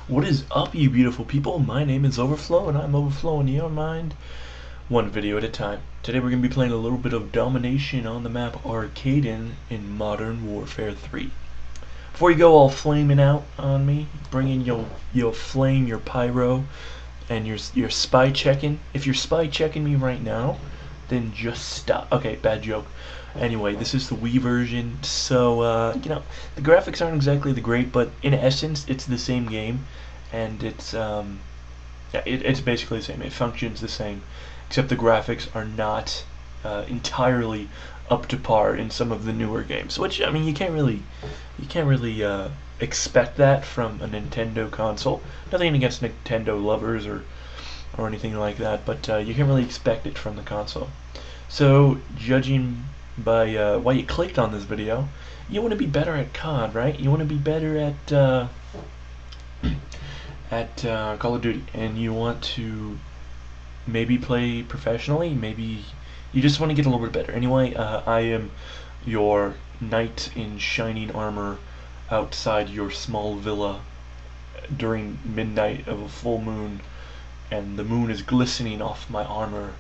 What is up, you beautiful people? My name is Overflow, and I'm overflowing your mind one video at a time. Today we're going to be playing a little bit of domination on the map Arcaden in Modern Warfare 3. Before you go all flaming out on me, bring in your flame, your pyro, and your spy checking. If you're spy checking me right now, then just stop. Okay, bad joke. Anyway, this is the Wii version, so the graphics aren't exactly the great, but in essence, it's the same game, and it's basically the same. It functions the same, except the graphics are not entirely up to par in some of the newer games. Which, I mean, you can't really expect that from a Nintendo console. Nothing against Nintendo lovers or anything like that, but you can't really expect it from the console. So, judging by why you clicked on this video, you want to be better at COD, right? You want to be better at Call of Duty, and you want to maybe play professionally. Maybe you just want to get a little bit better. Anyway, I am your knight in shining armor outside your small villa during midnight of a full moon, and the moon is glistening off my armor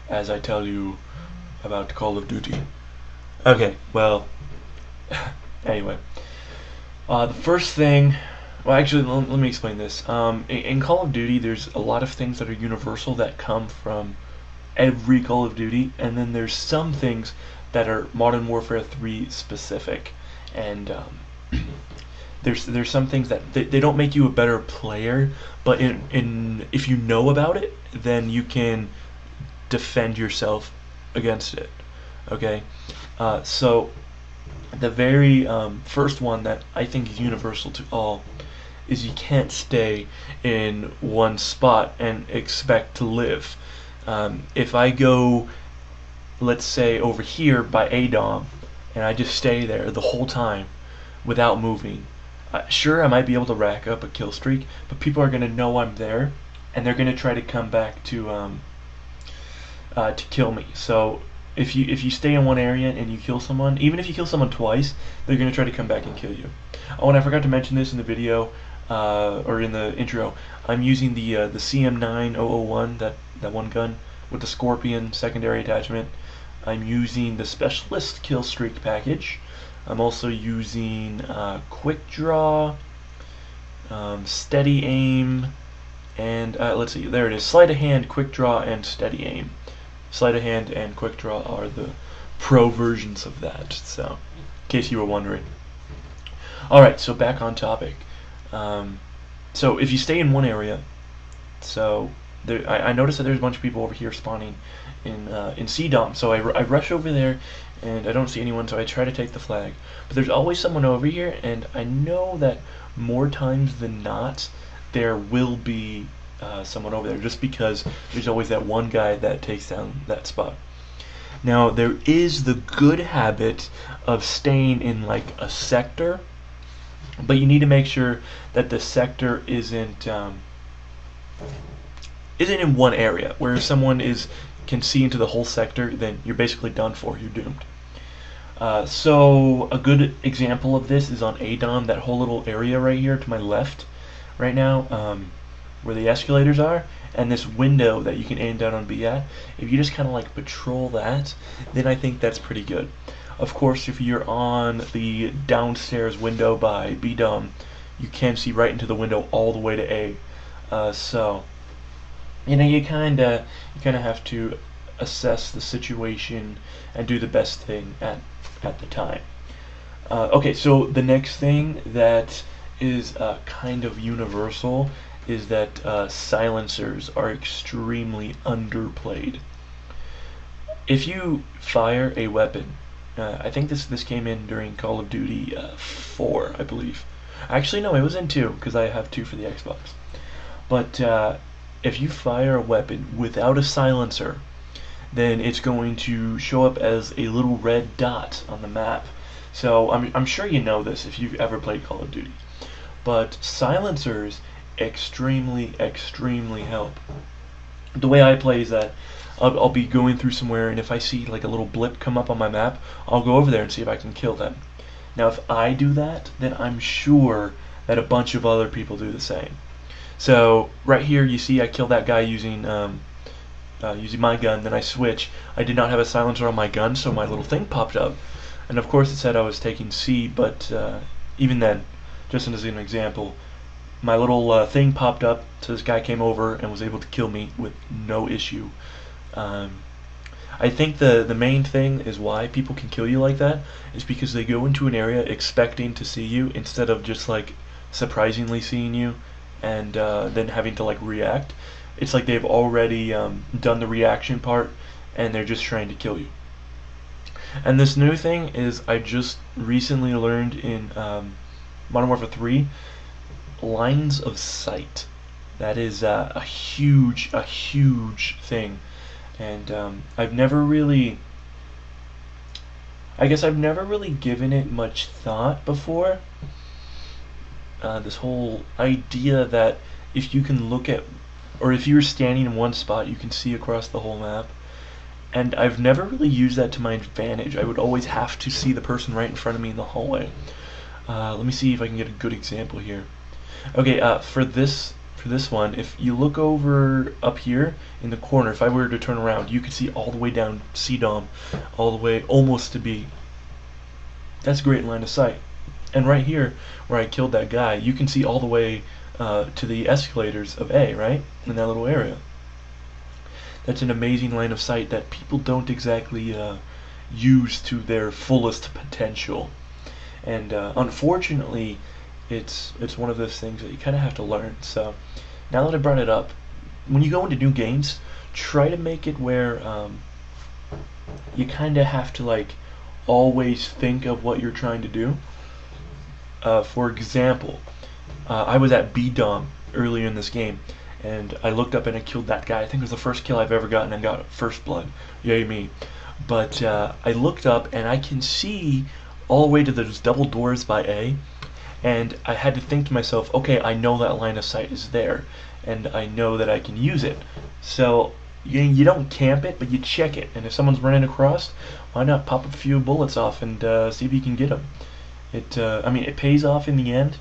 as I tell you about Call of Duty. Okay, well, anyway, the first thing, well, actually, let me explain this. In Call of Duty, there's a lot of things that are universal that come from every Call of Duty, and then there's some things that are Modern Warfare 3 specific, and there's some things that they don't make you a better player, but if you know about it, then you can defend yourself against it. Okay, so the very first one that I think is universal to all is you can't stay in one spot and expect to live. If I go, let's say, over here by ADOM, and I just stay there the whole time without moving, sure, I might be able to rack up a kill streak, but people are going to know I'm there, and they're going to try to come back to kill me. So if you stay in one area and you kill someone, even if you kill someone twice, they're going to try to come back and kill you. Oh, and I forgot to mention this in the video, or in the intro. I'm using the CM9001, that one gun with the Scorpion secondary attachment. I'm using the Specialist Kill Streak package. I'm also using Quick Draw, Steady Aim, and let's see, there it is, Sleight of Hand, Quick Draw, and Steady Aim. Sleight of Hand and Quick Draw are the pro versions of that, so in case you were wondering. Alright, so back on topic. So if you stay in one area, so I noticed that there's a bunch of people over here spawning in CDOM, so I rush over there and I don't see anyone, so I try to take the flag. But there's always someone over here, and I know that more times than not there will be someone over there, just because there's always that one guy that takes down that spot. Now, there is the good habit of staying in like a sector, but you need to make sure that the sector isn't in one area. Where if someone can see into the whole sector, then you're basically done for. You're doomed. So a good example of this is on ADOM, that whole little area right here to my left right now, where the escalators are, and this window that you can aim down and be at. If you just kind of like patrol that, then I think that's pretty good. Of course, if you're on the downstairs window by BDOM, you can see right into the window all the way to A. So you kind of have to assess the situation and do the best thing at the time. Okay, so the next thing that is kind of universal is that silencers are extremely underplayed. If you fire a weapon, I think this came in during Call of Duty 4, I believe. Actually, no, it was in 2, because I have 2 for the Xbox. But if you fire a weapon without a silencer, then it's going to show up as a little red dot on the map. So I'm sure you know this if you've ever played Call of Duty. But silencers extremely help. The way I play is that I'll be going through somewhere, and if I see like a little blip come up on my map, I'll go over there and see if I can kill them. Now if I do that, then I'm sure that a bunch of other people do the same. So right here you see I killed that guy using my gun, then I switch. I did not have a silencer on my gun, so my little thing popped up. And of course it said I was taking C, but even then, just as an example, my little thing popped up, so this guy came over and was able to kill me with no issue. I think the main thing is why people can kill you like that is because they go into an area expecting to see you instead of just like surprisingly seeing you and then having to like react. It's like they've already done the reaction part and they're just trying to kill you. And this new thing is I just recently learned in Modern Warfare 3, lines of sight. That is a huge thing. And I've never really given it much thought before. This whole idea that if you can look at, or if you're standing in one spot, you can see across the whole map. And I've never really used that to my advantage. I would always have to see the person right in front of me in the hallway. Let me see if I can get a good example here. Okay, for this one, if you look over up here in the corner, if I were to turn around, you could see all the way down C-Dom, all the way almost to B. That's a great line of sight. And right here, where I killed that guy, you can see all the way to the escalators of A, right? In that little area. That's an amazing line of sight that people don't exactly use to their fullest potential. And unfortunately, it's one of those things that you kind of have to learn. So now that I brought it up, when you go into new games, try to make it where you kind of have to like always think of what you're trying to do. For example, I was at B-Dom earlier in this game, and I looked up and I killed that guy. I think it was the first kill I've ever gotten and got first blood. Yay me. But I looked up and I can see all the way to those double doors by A, and I had to think to myself, okay, I know that line of sight is there, and I know that I can use it. So you don't camp it, but you check it, and if someone's running across, why not pop a few bullets off and see if you can get them. I mean, it pays off in the end,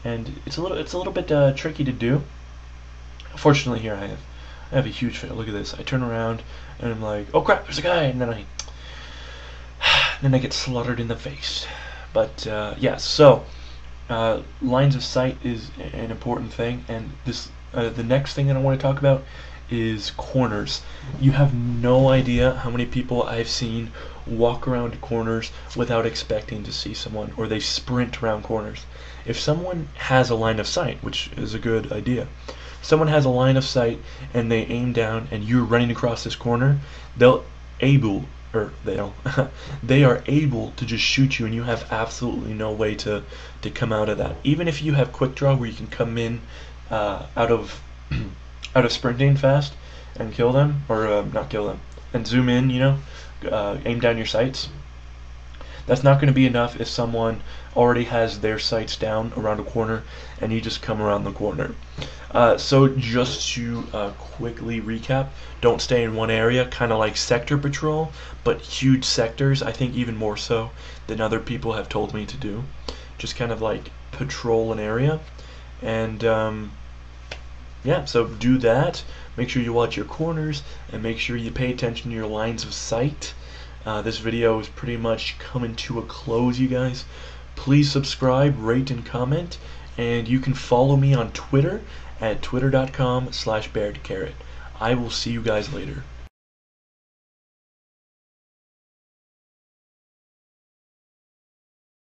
and it's a little bit tricky to do. Fortunately, here I have a huge fail. Look at this. I turn around and I'm like, oh crap, there's a guy, and then I get slaughtered in the face. But yeah, so lines of sight is an important thing, and the next thing that I want to talk about is corners. You have no idea how many people I've seen walk around corners without expecting to see someone, or they sprint around corners. If someone has a line of sight, which is a good idea, someone has a line of sight and they aim down and you're running across this corner, they are able to just shoot you, and you have absolutely no way to come out of that. Even if you have quick draw where you can come in out of sprinting fast and kill them, or not kill them, and zoom in, aim down your sights. That's not going to be enough if someone already has their sights down around a corner and you just come around the corner. So just to quickly recap, don't stay in one area, kind of like sector patrol, but huge sectors, I think even more so than other people have told me to do. Just kind of like patrol an area, and yeah, so do that. Make sure you watch your corners and make sure you pay attention to your lines of sight. This video is pretty much coming to a close, you guys. Please subscribe, rate, and comment, and you can follow me on Twitter at twitter.com/bairdcarrot. I will see you guys later.